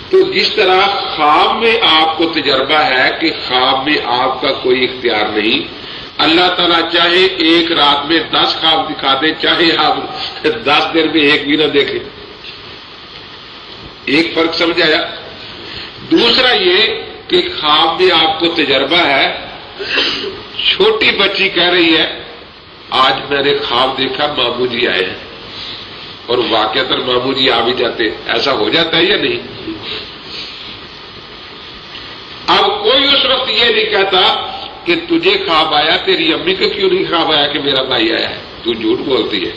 تو جس طرح خواب میں آپ کو تجربہ ہے کہ خواب میں آپ کا کوئی اختیار نہیں، اللہ تعالیٰ چاہے ایک رات میں 10 خواب دکھا دے، چاہے آپ 10 دن میں ایک بھی نہ دیکھیں۔ ایک فرق سمجھ آیا؟ دوسرا یہ کہ خواب میں آپ کو تجربہ ہے، چھوٹی بچی کہہ رہی ہے آج میں نے خواب دیکھا ماموں جی آئے ہیں، اور واقعتاً ماموں جی آ بھی جاتے، ایسا ہو جاتا ہے یا نہیں؟ اب کوئی اس وقت یہ نہیں کہتا کہ تجھے خواب آیا، تیری امی کو کیوں نہیں خواب آیا کہ میرا بھائی آیا ہے؟ تو جھوٹ بولتی ہے۔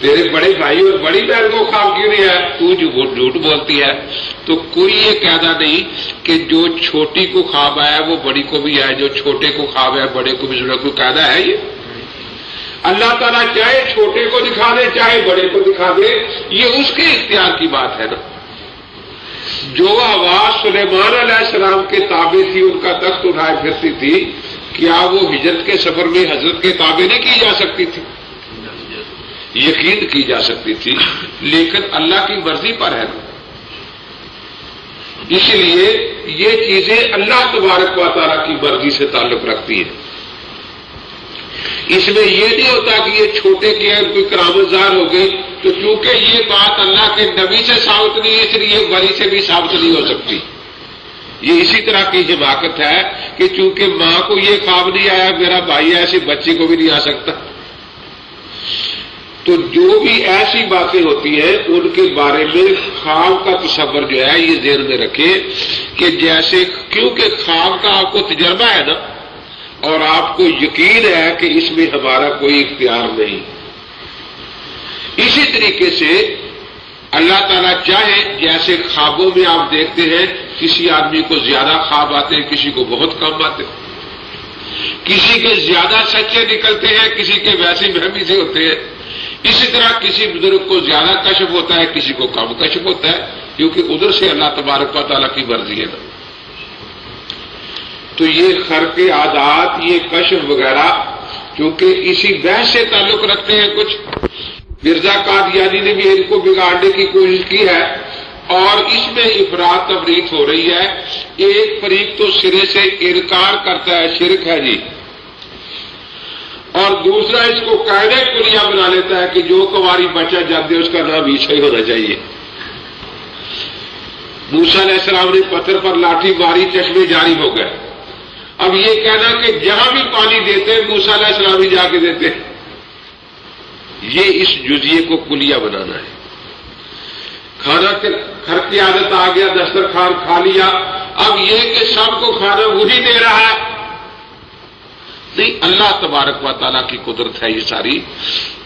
تیرے بڑے بھائی اور بڑی بہن کو خواب کیوں نہیں آیا؟ تو جھوٹ بولتی ہے۔ تو کوئی یہ کہنا نہیں کہ جو چھوٹی کو خواب آیا وہ بڑی کو بھی آیا، جو چھوٹے کو خواب آیا بڑے کو بھی ضرور کوئی قاعدہ ہے یہ؟ اللہ تعالیٰ چاہے چھوٹے کو دکھا دے چاہے بڑے کو دکھا دے، یہ اس کے اختیار کی بات ہے نا۔ جو آواز سلیمان علیہ السلام کے تابع تھی، ان کا تخت اٹھائے پھرتی تھی، کیا وہ ہجرت کے سفر میں حضرت کے تابع نہیں کی جا سکتی تھی؟ یقین کی جا سکتی تھی، لیکن اللہ کی مرضی پر ہے نا۔ اس لیے یہ چیزیں اللہ تبارک و تعالیٰ کی مرضی سے تعلق رکھتی ہیں۔ اس میں یہ نہیں ہوتا کہ یہ چھوٹے کی ہے کوئی کرامت ظاہر ہو گئی تو چونکہ یہ بات اللہ کے نبی سے ثابت نہیں ہے اس لیے ولی سے بھی ثابت نہیں ہو سکتی۔ یہ اسی طرح کی حماقت ہے کہ چونکہ ماں کو یہ خواب نہیں آیا میرا بھائی ایسے بچے کو بھی نہیں آ سکتا۔ تو جو بھی ایسی باتیں ہوتی ہیں ان کے بارے میں خواب کا تصور جو ہے یہ ذہن میں رکھے کہ جیسے کیونکہ خواب کا آپ کو تجربہ ہے نا اور آپ کو یقین ہے کہ اس میں ہمارا کوئی اختیار نہیں، اسی طریقے سے اللہ تعالیٰ چاہے جیسے خوابوں میں آپ دیکھتے ہیں کسی آدمی کو زیادہ خواب آتے ہیں کسی کو بہت کم آتے ہیں، کسی کے زیادہ سچے نکلتے ہیں کسی کے ویسے بہمی سے ہوتے ہیں، اسی طرح کسی بزرگ کو زیادہ کشف ہوتا ہے کسی کو کم کشف ہوتا ہے، کیونکہ ادھر سے اللہ تبارک و تعالیٰ کی مرضی ہے نا۔ تو یہ خرق عادات یہ کشف وغیرہ کیونکہ اسی بحث سے تعلق رکھتے ہیں کچھ، مرزا قادیانی نے بھی ان کو بگاڑنے کی کوشش کی ہے اور اس میں افراط تفریط ہو رہی ہے۔ ایک فریق تو سرے سے انکار کرتا ہے شرک ہے جی، اور دوسرا اس کو قاعدہ کلیہ بنا لیتا ہے کہ جو کنواری بچہ جاتے اس کا نام عیسیٰ ہی ہونا چاہیے۔ موسیٰ علیہ السلام نے پتھر پر لاٹھی ماری چشمے جاری ہو گئے، اب یہ کہنا کہ جہاں بھی پانی دیتے موسیٰ علیہ السلام ہی جا کے دیتے، یہ اس جزیے کو کلیہ بنانا ہے۔ کھانا گھر کی عادت آ گیا، دسترخوان کھا لیا، اب یہ کہ سب کو کھانا وہی دے رہا ہے، نہیں، اللہ تبارک و تعالیٰ کی قدرت ہے یہ ساری۔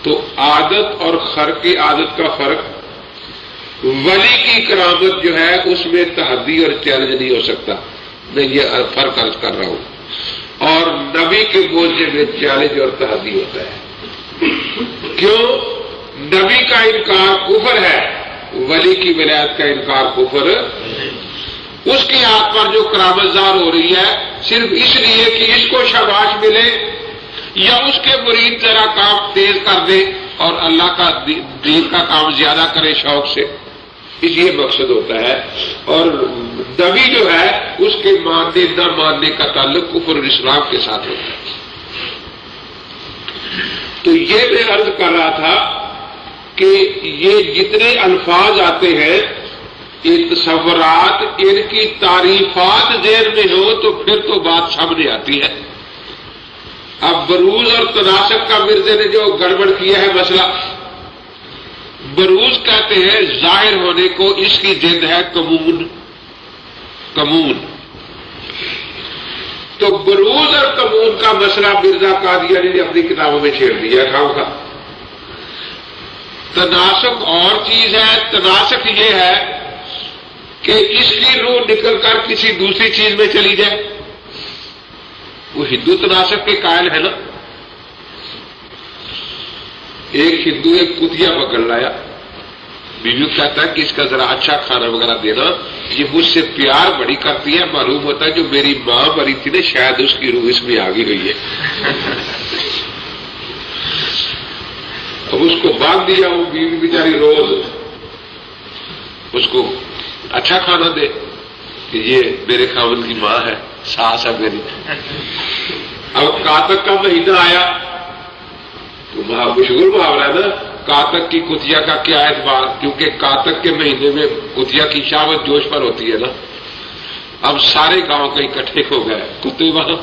تو عادت اور خرق عادت کا فرق، ولی کی کرامت جو ہے اس میں تحدی اور چیلنج نہیں ہو سکتا، میں یہ فرق عرض کر رہا ہوں، اور نبی کے بولنے میں چیلنج اور تحدی ہوتا ہے۔ کیوں؟ نبی کا انکار کفر ہے، ولی کی ولایت کا انکار کفر۔ اس کی ہاتھ پر جو کرامت ظاہر ہو رہی ہے صرف اس لیے کہ اس کو شاباش ملے یا اس کے مرید ذرا کام تیز کر دے اور اللہ کا دین کا کام زیادہ کرے شوق سے، اس یہ مقصد ہوتا ہے۔ اور نبی جو ہے اس کے ماننے نہ ماننے کا تعلق کفر اور اسلام کے ساتھ ہوتا ہے۔ تو یہ میں عرض کر رہا تھا کہ یہ جتنے الفاظ آتے ہیں یہ تصورات ان کی تعریفات ذہن میں ہو تو پھر تو بات سامنے آتی ہے۔ اب بروز اور تناسب کا مرزا نے جو گڑبڑ کیا ہے مسئلہ، بروز کہتے ہیں ظاہر ہونے کو، اس کی ضد ہے کمون۔ تو بروز اور کمون کا مسئلہ مرزا قادیانی نے اپنی کتابوں میں چھیڑ دیا کام کا۔ تناسب اور چیز ہے، تناسب یہ ہے کہ اس کی روح نکل کر کسی دوسری چیز میں چلی جائے، وہ ہندو تناسب کے قائل ہے نا۔ ایک ہندو ایک کتیا پکڑ لایا، بیوی کہتا ہے کہ اس کا ذرا اچھا کھانا وغیرہ دینا، یہ مجھ سے پیار بڑی کرتی ہے، معلوم ہوتا ہے جو میری ماں مری تھی نا شاید اس کی روح اس میں آ گئی ہوئی ہے۔ اب اس کو باندھ دیا، وہ بیوی بیچاری روز اس کو اچھا کھانا دے کہ یہ میرے خاوند کی ماں ہے، ساس ہے میری۔ اب کاتک کا مہینہ آیا تو مشہور محاورہ ہے نا، کاتک کی کتیا کا کیا اعتبار، کیونکہ کاتک کے مہینے میں کتیا کی شہوت جوش پر ہوتی ہے نا۔ اب سارے گاؤں کے اکٹھے ہو گئے کتے وہاں،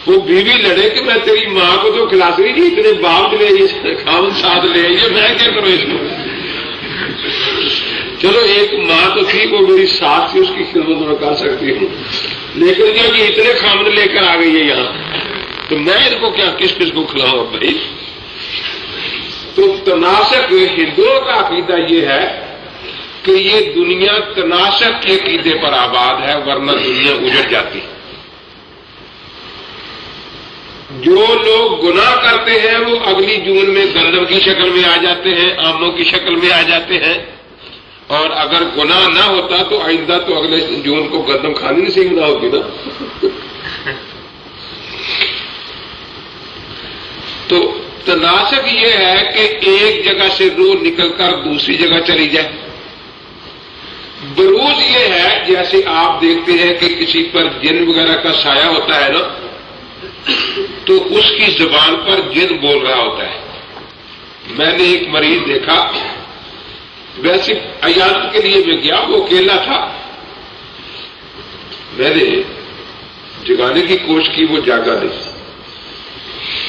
وہ بیوی لڑے کہ میں تیری ماں کو تو کھلا سکتی جی، اتنے باپ لے آئیے، خاوند ساتھ لے آئیے، میں کیا کروں اس کو؟ چلو ایک ماں تو تھی، وہ میری ساتھ تھی، اس کی خدمت میں کر سکتی ہوں، لیکن جب یہ اتنے خاوند لے کر آ گئی ہے یہاں تو میں ان کو کیا کس کو کھلاؤں بھائی؟ تو تناسق ہندوؤں کا عقیدہ یہ ہے کہ یہ دنیا تناسق کے عقیدے پر آباد ہے، ورنہ دنیا اجڑ جاتی۔ جو لوگ گناہ کرتے ہیں وہ اگلی جون میں گندم کی شکل میں آ جاتے ہیں، آموں کی شکل میں آ جاتے ہیں، اور اگر گناہ نہ ہوتا تو آئندہ تو اگلے جون کو گندم کھانی نصیب نہ ہوتی نا۔ تو تناسق یہ ہے کہ ایک جگہ سے روح نکل کر دوسری جگہ چلی جائے۔ بروز یہ ہے جیسے آپ دیکھتے ہیں کہ کسی پر جن وغیرہ کا سایہ ہوتا ہے نا، تو اس کی زبان پر جن بول رہا ہوتا ہے۔ میں نے ایک مریض دیکھا، ویسے عیادت کے لیے میں گیا، وہ اکیلا تھا، میں نے جگانے کی کوشش کی، وہ جاگا نہیں،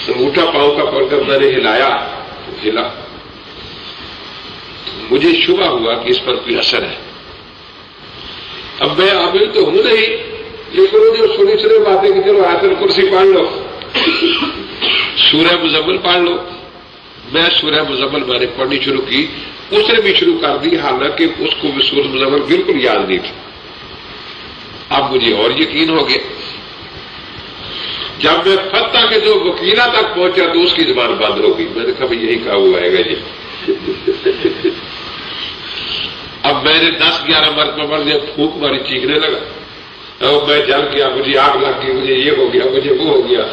انگوٹھا پاؤں کا پڑ کر میں نے ہلایا، ہلا، مجھے شبہ ہوا کہ اس پر کوئی اثر ہے۔ اب میں عامل تو ہوں نہیں، لیکن وہ جو سنی باتیں کہ چلو آیت الکرسی پڑھ لو، سورہ مزمل پڑھ لو، میں سورہ مزمل میں نے پڑھنی شروع کی، اس نے بھی شروع کر دی، حالانکہ اس کو بھی سورہ مزمل بالکل یاد نہیں تھی۔ اب مجھے اور یقین ہو گیا، جب میں فتح کے جو وکیلہ تک پہنچا تو اس کی زبان بند ہو گئی، میں نے کہا یہی کہا ہوا ہے گا جی۔ اب میں نے 10-11 مرتبہ پڑھ دیا، پھونک ماری، چیخنے لگا، اب میں جل گیا، مجھے آگ لگ گئی، مجھے یہ ہو گیا، مجھے وہ ہو گیا۔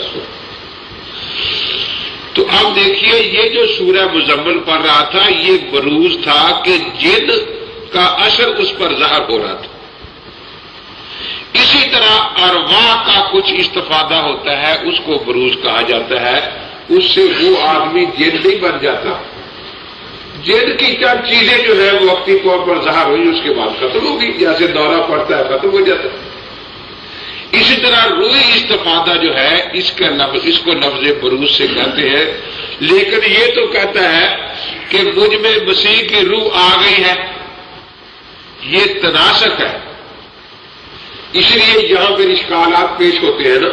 تو اب دیکھیے یہ جو سورہ مزمل پڑھ رہا تھا یہ بروز تھا کہ جن کا اثر اس پر ظاہر ہو رہا تھا۔ اسی طرح ارواح کا کچھ استفادہ ہوتا ہے، اس کو بروز کہا جاتا ہے، اس سے وہ آدمی جن نہیں بن جاتا، جن کی چند چیزیں جو ہے وہ وقتی طور پر ظاہر ہوئی اس کے بعد ختم ہوگی، جیسے دورہ پڑتا ہے ختم ہو جاتا ہے۔ اسی طرح روح استفادہ جو ہے اس کو لفظ بروز سے کہتے ہیں، لیکن یہ تو کہتا ہے کہ مجھ میں مسیح کی روح آ گئی ہے، یہ تناسق ہے۔ اس لیے یہاں پہ اشکالات پیش ہوتے ہیں نا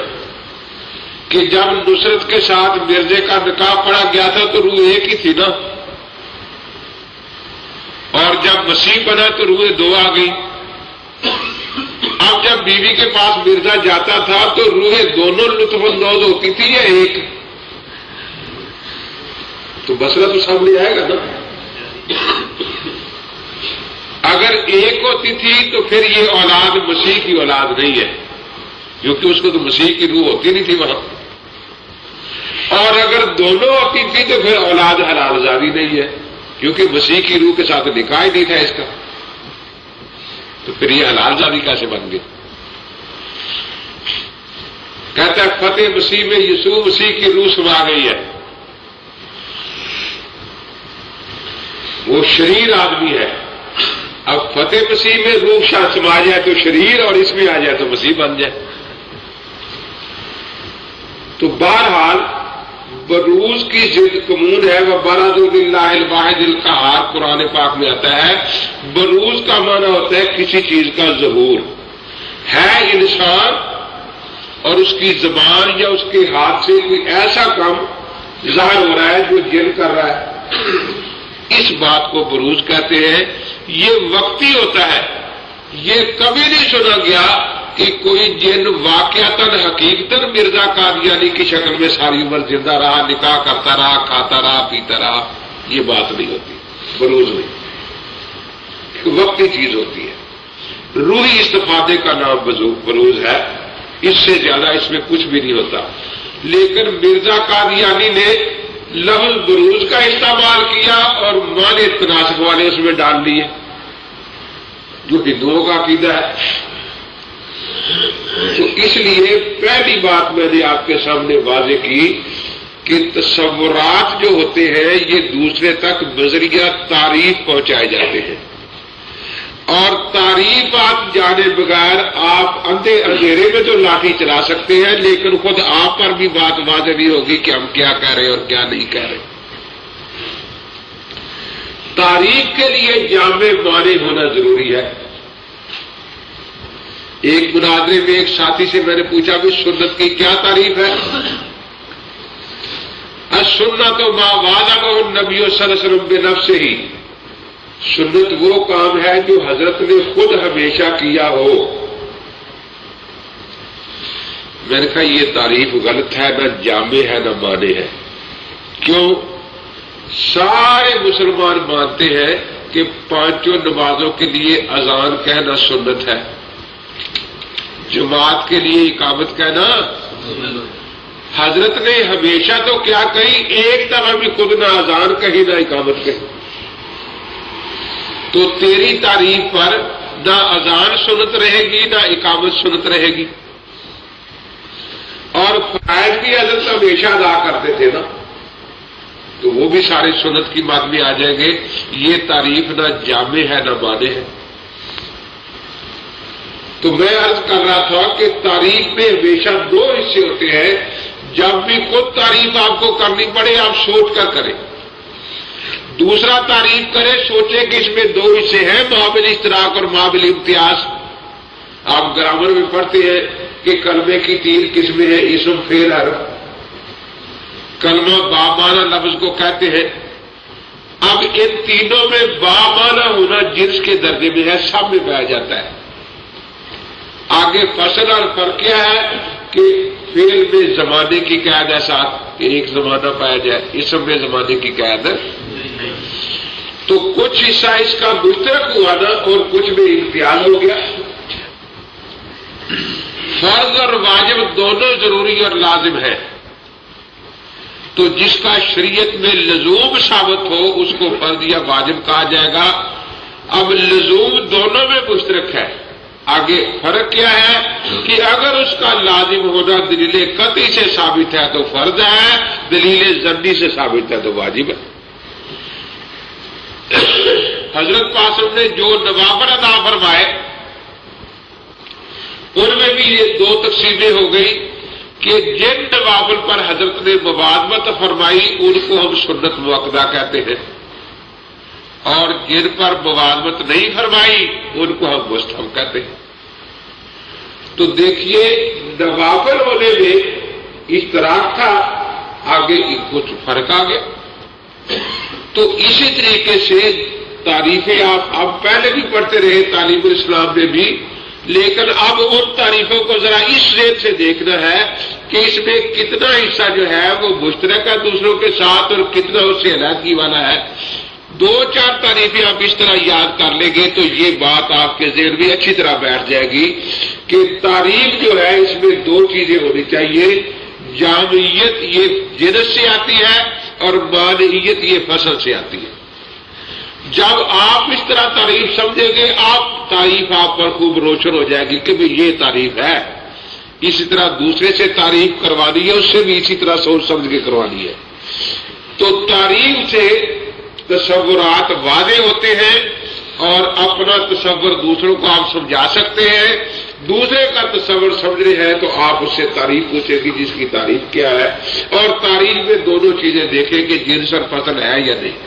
کہ جب نصرت کے ساتھ مرزے کا نکاح پڑا گیا تھا تو روح ایک ہی تھی نا، اور جب مسیح بنا تو روح دو آ گئی۔ اب جب بیوی کے پاس مرزا جاتا تھا تو روحیں دونوں لطف اندوز ہوتی تھی یا ایک؟ تو مسئلہ تو سامنے آئے گا نا۔ اگر ایک ہوتی تھی تو پھر یہ اولاد مسیح کی اولاد نہیں ہے، کیونکہ اس کو تو مسیح کی روح ہوتی نہیں تھی وہاں، اور اگر دونوں ہوتی تھی تو پھر اولاد حلال زادی نہیں ہے، کیونکہ مسیح کی روح کے ساتھ نکاح ہی نہیں تھا اس کا، تو پھر یہ حلال زادی کیسے بن گئی؟ کہتا ہے فتح مسیح میں یسوع مسیح کی روح سما گئی ہے، وہ شریر آدمی ہے۔ اب فتح مسیح میں روح شاہ سما جائے تو شریر، اور اس میں آ جائے تو مسیح بن جائے۔ تو بہرحال بروز کی ضد کمون ہے، وہ برزوا للہ الواحد القہار قرآن پاک میں آتا ہے۔ بروز کا معنی ہوتا ہے کسی چیز کا ظہور ہے، انسان اور اس کی زبان یا اس کے ہاتھ سے کوئی ایسا کام ظاہر ہو رہا ہے جو جن کر رہا ہے، اس بات کو بروز کہتے ہیں۔ یہ وقتی ہوتا ہے، یہ کبھی نہیں سنا گیا کہ کوئی جن واقعتاً حقیقتاً مرزا قادیانی کی شکل میں ساری عمر زندہ رہا، نکاح کرتا رہا، کھاتا رہا، پیتا رہا، یہ بات نہیں ہوتی، بروز نہیں، وقتی چیز ہوتی ہے۔ روحی استفادے کا نام بروز ہے، اس سے زیادہ اس میں کچھ بھی نہیں ہوتا۔ لیکن مرزا قادیانی نے لفظ بروز کا استعمال کیا اور معنی تناسب والے اس میں ڈال لیے، جو ہندوؤں کا عقیدہ ہے۔ تو اس لیے پہلی بات میں نے آپ کے سامنے واضح کی کہ تصورات جو ہوتے ہیں یہ دوسرے تک بذریعہ تعریف پہنچائے جاتے ہیں، اور تعریف آپ جانے بغیر آپ اندھیرے میں تو لاٹھی چلا سکتے ہیں، لیکن خود آپ پر بھی بات واضح نہیں ہوگی کہ ہم کیا کہہ رہے ہیں اور کیا نہیں کہہ رہے۔ تعریف کے لیے جامع معنی ہونا ضروری ہے۔ ایک مناظرے میں ایک ساتھی سے میں نے پوچھا کہ سنت کی کیا تعریف ہے؟ السنت ما وعدہ النبی صلی اللہ علیہ وسلم بنفسہ ہی، سنت وہ کام ہے جو حضرت نے خود ہمیشہ کیا ہو۔ میں نے کہا یہ تعریف غلط ہے، نہ جامع ہے نہ معنی ہے۔ کیوں؟ سارے مسلمان مانتے ہیں کہ پانچوں نمازوں کے لیے اذان کہنا سنت ہے، جماعت کے لیے اقامت کہنا۔ حضرت نے ہمیشہ تو کیا کہی، ایک دفعہ بھی خود نہ اذان کہی نہ اقامت کہی۔ تو تیری تعریف پر نہ اذان سنت رہے گی نہ اقامت سنت رہے گی، اور فرائض بھی حضرت ہمیشہ ادا کرتے تھے نا، تو وہ بھی سارے سنت کی بات میں آ جائیں گے۔ یہ تعریف نہ جامع ہے نہ معنی ہے۔ تو میں عرض کر رہا تھا کہ تعریف میں ہمیشہ دو حصے ہوتے ہیں، جب بھی خود تعریف آپ کو کرنی پڑے آپ سوچ کر کریں، دوسرا تعریف کرے سوچے کہ اس میں دو حصے ہیں، مابل اشتراک اور مابل امتیاز۔ آپ گرامر میں پڑھتے ہیں کہ کلمے کی تین قسمیں ہیں، اسم فعل حرف۔ کلمہ بامانہ لفظ کو کہتے ہیں۔ اب ان تینوں میں بامانہ ہونا جنس کے درجے میں ہے، سب میں پایا جاتا ہے۔ آگے فصل اور فرق کیا ہے کہ فعل میں زمانے کی قید ہے ساتھ، ایک زمانہ پایا جائے، اسم میں زمانے کی قید ہے۔ تو کچھ حصہ اس کا مشترک ہوا نا، اور کچھ میں امتیاز ہو گیا۔ فرض اور واجب دونوں ضروری اور لازم ہے، تو جس کا شریعت میں لزوم ثابت ہو اس کو فرض یا واجب کہا جائے گا۔ اب لزوم دونوں میں مشترک ہے۔ آگے فرق کیا ہے کہ اگر اس کا لازم ہونا دلیل قطعی سے ثابت ہے تو فرض ہے، دلیل ظنی سے ثابت ہے تو واجب ہے۔ حضرت قاسم نے جو نوافل ادا فرمائے ان میں بھی یہ دو تقسیمیں ہو گئی کہ جن نوافل پر حضرت نے مبادمت فرمائی ان کو ہم سنت مؤکدہ کہتے ہیں، اور جن پر مبادمت نہیں فرمائی ان کو ہم مستحب کہتے ہیں۔ تو دیکھیے نوافل ہونے میں اشتراک تھا، آگے کچھ فرق آ گیا۔ تو اسی طریقے سے تعریفیں آپ اب پہلے بھی پڑھتے رہے تعلیم الاسلام میں بھی، لیکن اب ان تعریفوں کو ذرا اس ریت سے دیکھنا ہے کہ اس میں کتنا حصہ جو ہے وہ مشترک ہے دوسروں کے ساتھ اور کتنا اس سے علیحدگی والا ہے۔ دو چار تعریفیں آپ اس طرح یاد کر لیں گے تو یہ بات آپ کے ذہن میں اچھی طرح بیٹھ جائے گی کہ تعریف جو ہے اس میں دو چیزیں ہونی چاہیے، جامعیت یہ جنس سے آتی ہے اور مانعیت یہ فصل سے آتی ہے۔ جب آپ اس طرح تعریف سمجھیں گے تعریف آپ پر خوب روشن ہو جائے گی کہ بھی یہ تعریف ہے۔ اسی طرح دوسرے سے تعریف کروانی ہے، اس سے بھی اسی طرح سوچ سمجھ کے کروانی ہے۔ تو تعریف سے تصورات واضح ہوتے ہیں اور اپنا تصور دوسروں کو آپ سمجھا سکتے ہیں۔ دوسرے کا تصور سمجھنے ہیں تو آپ اس سے تعریف پوچھیں گی جس کی تعریف کیا ہے، اور تعریف میں دونوں چیزیں دیکھیں کہ جنس اور فصل ہے یا نہیں۔